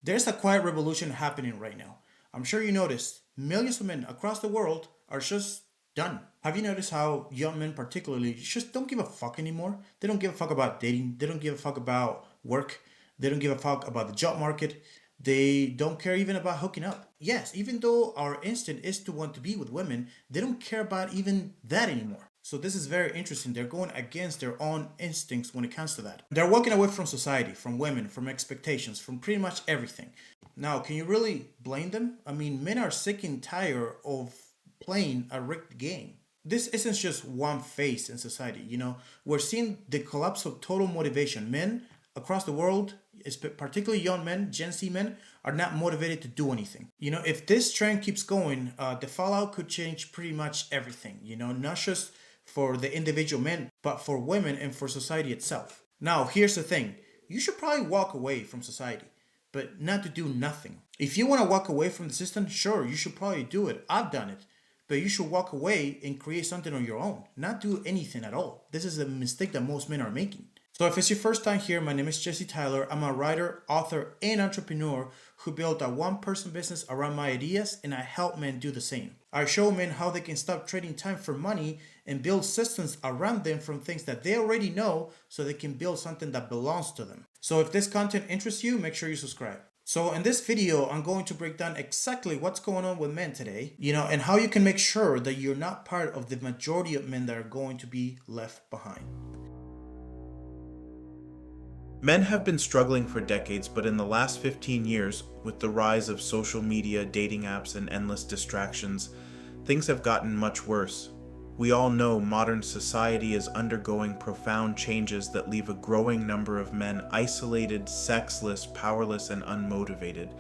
There's a quiet revolution happening right now. I'm sure you noticed millions of men across the world are just done. Have you noticed how young men, particularly, just don't give a fuck anymore? They don't give a fuck about dating. They don't give a fuck about work. They don't give a fuck about the job market. They don't care even about hooking up. Yes, even though our instinct is to want to be with women, they don't care about even that anymore. So this is very interesting. They're going against their own instincts when it comes to that. They're walking away from society, from women, from expectations, from pretty much everything. Now, can you really blame them? I mean, men are sick and tired of playing a rigged game. This isn't just one phase in society, We're seeing the collapse of total motivation. Men across the world, particularly young men, Gen Z men, are not motivated to do anything. If this trend keeps going, the fallout could change pretty much everything, not just for the individual men, but for women and for society itself. Now, here's the thing. You should probably walk away from society, but not to do nothing. If you want to walk away from the system, sure, you should probably do it. I've done it. But you should walk away and create something on your own, not do anything at all. This is a mistake that most men are making. So if it's your first time here, my name is Jesse Tyler. I'm a writer, author, and entrepreneur who built a one-person business around my ideas, and I help men do the same. I show men how they can stop trading time for money and build systems around them from things that they already know so they can build something that belongs to them. So if this content interests you, make sure you subscribe. So in this video, I'm going to break down exactly what's going on with men today, and how you can make sure that you're not part of the majority of men that are going to be left behind. Men have been struggling for decades, but in the last 15 years, with the rise of social media, dating apps, and endless distractions, things have gotten much worse. We all know modern society is undergoing profound changes that leave a growing number of men isolated, sexless, powerless, and unmotivated.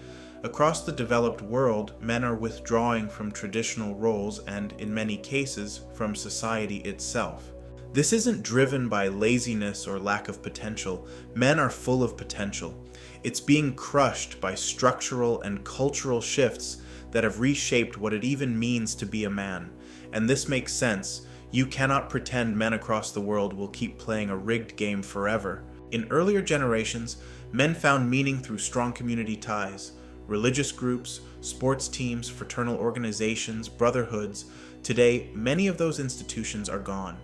Across the developed world, men are withdrawing from traditional roles and, in many cases, from society itself. This isn't driven by laziness or lack of potential. Men are full of potential. It's being crushed by structural and cultural shifts that have reshaped what it even means to be a man. And this makes sense. You cannot pretend men across the world will keep playing a rigged game forever. In earlier generations, men found meaning through strong community ties. Religious groups, sports teams, fraternal organizations, brotherhoods. Today, many of those institutions are gone.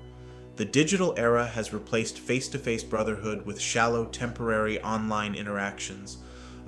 The digital era has replaced face-to-face brotherhood with shallow, temporary online interactions.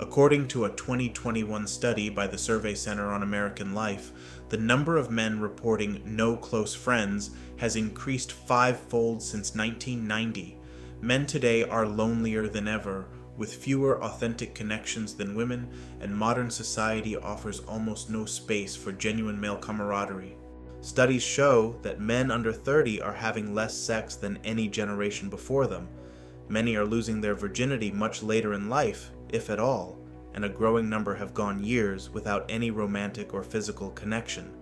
According to a 2021 study by the Survey Center on American Life, the number of men reporting no close friends has increased five-fold since 1990. Men today are lonelier than ever, with fewer authentic connections than women, and modern society offers almost no space for genuine male camaraderie. Studies show that men under 30 are having less sex than any generation before them. Many are losing their virginity much later in life, if at all, and a growing number have gone years without any romantic or physical connection.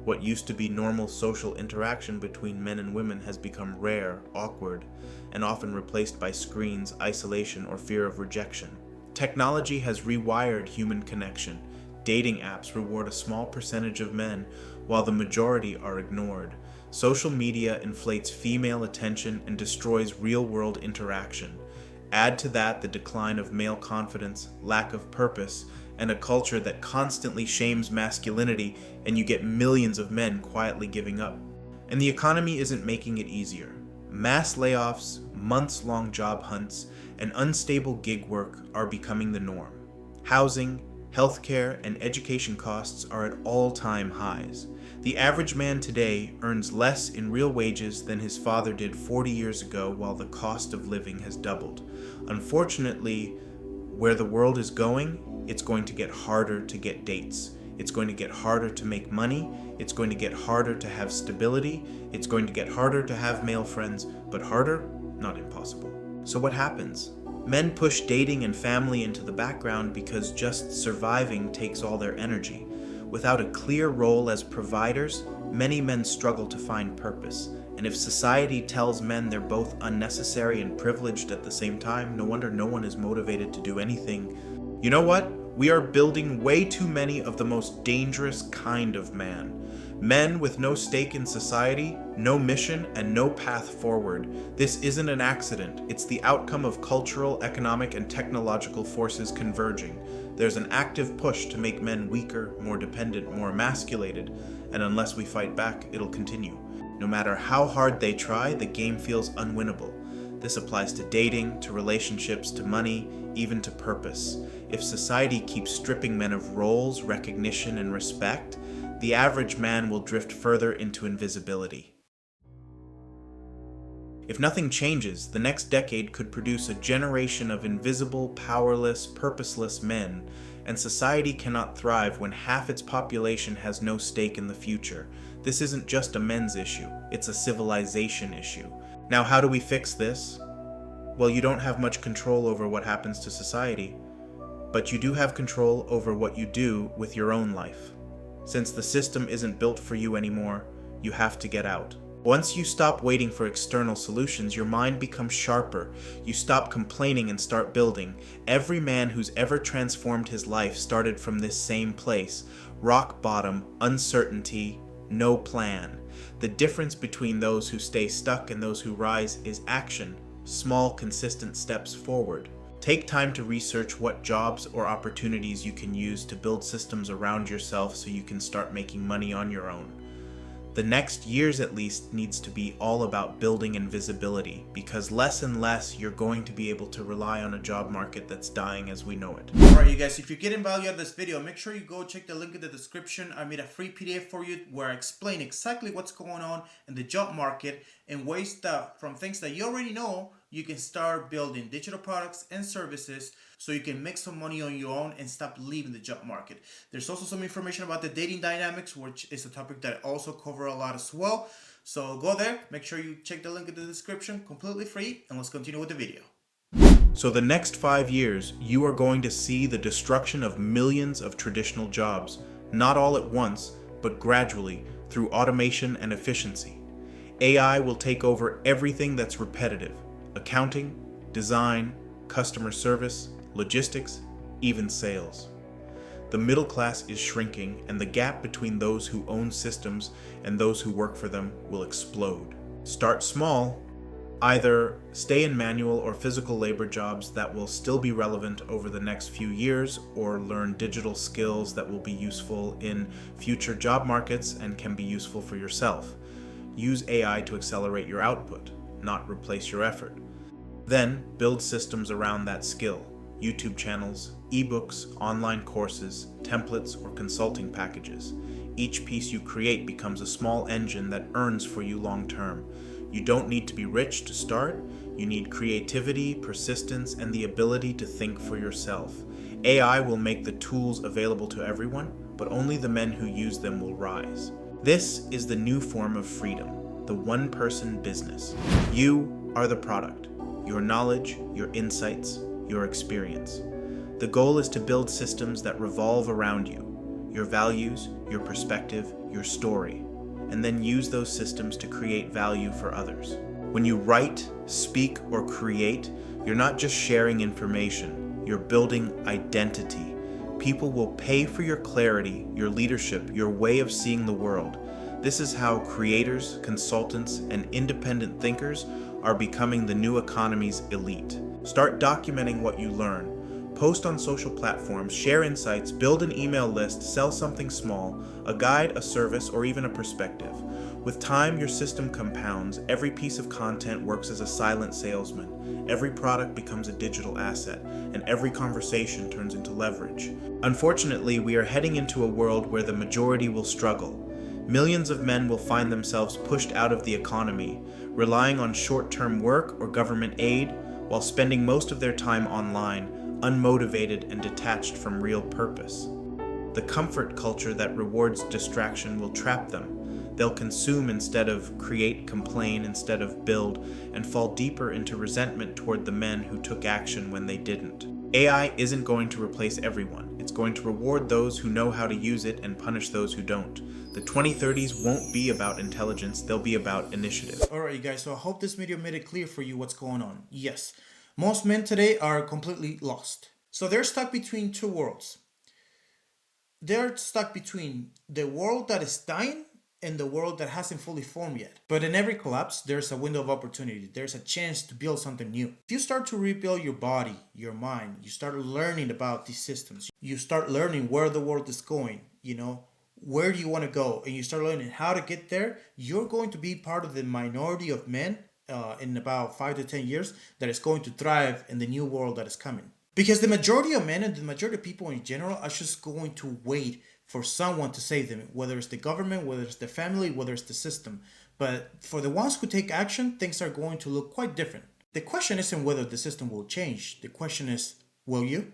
What used to be normal social interaction between men and women has become rare, awkward, and often replaced by screens, isolation, or fear of rejection. Technology has rewired human connection. Dating apps reward a small percentage of men, while the majority are ignored. Social media inflates female attention and destroys real-world interaction. Add to that the decline of male confidence, lack of purpose, and a culture that constantly shames masculinity, and you get millions of men quietly giving up. And the economy isn't making it easier. Mass layoffs, months-long job hunts, and unstable gig work are becoming the norm. Housing, healthcare, and education costs are at all-time highs. The average man today earns less in real wages than his father did 40 years ago, while the cost of living has doubled. Unfortunately, where the world is going, it's going to get harder to get dates. It's going to get harder to make money. It's going to get harder to have stability. It's going to get harder to have male friends, but harder, not impossible. So what happens? Men push dating and family into the background because just surviving takes all their energy. Without a clear role as providers, many men struggle to find purpose. And if society tells men they're both unnecessary and privileged at the same time, no wonder no one is motivated to do anything. You know what? We are building way too many of the most dangerous kind of man. Men with no stake in society, no mission, and no path forward. This isn't an accident. It's the outcome of cultural, economic, and technological forces converging. There's an active push to make men weaker, more dependent, more emasculated, and unless we fight back, it'll continue. No matter how hard they try, the game feels unwinnable. This applies to dating, to relationships, to money, even to purpose. If society keeps stripping men of roles, recognition, and respect, the average man will drift further into invisibility. If nothing changes, the next decade could produce a generation of invisible, powerless, purposeless men, and society cannot thrive when half its population has no stake in the future. This isn't just a men's issue, it's a civilization issue. Now, how do we fix this? Well, you don't have much control over what happens to society, but you do have control over what you do with your own life. Since the system isn't built for you anymore, you have to get out. Once you stop waiting for external solutions, your mind becomes sharper. You stop complaining and start building. Every man who's ever transformed his life started from this same place. Rock bottom, uncertainty, no plan. The difference between those who stay stuck and those who rise is action. Small, consistent steps forward. Take time to research what jobs or opportunities you can use to build systems around yourself so you can start making money on your own. The next years at least needs to be all about building invisibility, because less and less you're going to be able to rely on a job market that's dying as we know it. Alright you guys, if you're getting value out of this video, make sure you go check the link in the description. I made a free PDF for you where I explain exactly what's going on in the job market and ways that from things that you already know, you can start building digital products and services so you can make some money on your own and stop leaving the job market. There's also some information about the dating dynamics, which is a topic that I also cover a lot as well. So go there, make sure you check the link in the description, completely free, and let's continue with the video. So the next 5 years, you are going to see the destruction of millions of traditional jobs, not all at once, but gradually through automation and efficiency. AI will take over everything that's repetitive: accounting, design, customer service, logistics, even sales. The middle class is shrinking, and the gap between those who own systems and those who work for them will explode. Start small. Either stay in manual or physical labor jobs that will still be relevant over the next few years, or learn digital skills that will be useful in future job markets and can be useful for yourself. Use AI to accelerate your output, not replace your effort. Then build systems around that skill: YouTube channels, ebooks, online courses, templates, or consulting packages. Each piece you create becomes a small engine that earns for you long term. You don't need to be rich to start. You need creativity, persistence, and the ability to think for yourself. AI will make the tools available to everyone, but only the men who use them will rise. This is the new form of freedom, the one-person business. You are the product. Your knowledge, your insights, your experience. The goal is to build systems that revolve around you, your values, your perspective, your story, and then use those systems to create value for others. When you write, speak, or create, you're not just sharing information, you're building identity. People will pay for your clarity, your leadership, your way of seeing the world. This is how creators, consultants, and independent thinkers are becoming the new economy's elite. Start documenting what you learn. Post on social platforms, share insights, build an email list, sell something small, a guide, a service, or even a perspective. With time, your system compounds. Every piece of content works as a silent salesman. Every product becomes a digital asset, and every conversation turns into leverage. Unfortunately, we are heading into a world where the majority will struggle. Millions of men will find themselves pushed out of the economy, relying on short-term work or government aid, while spending most of their time online, unmotivated and detached from real purpose. The comfort culture that rewards distraction will trap them. They'll consume instead of create, complain instead of build, and fall deeper into resentment toward the men who took action when they didn't. AI isn't going to replace everyone. It's going to reward those who know how to use it and punish those who don't. The 2030s won't be about intelligence, they'll be about initiative. Alright you guys, so I hope this video made it clear for you what's going on. Yes, most men today are completely lost. So they're stuck between two worlds. They're stuck between the world that is dying in the world that hasn't fully formed yet. But in every collapse, there's a window of opportunity. There's a chance to build something new. If you start to rebuild your body, your mind, you start learning about these systems, you start learning where the world is going, where do you want to go, and you start learning how to get there, you're going to be part of the minority of men in about 5 to 10 years that is going to thrive in the new world that is coming. Because the majority of men and the majority of people in general are just going to wait for someone to save them, whether it's the government, whether it's the family, whether it's the system. But for the ones who take action, things are going to look quite different. The question isn't whether the system will change. The question is, will you?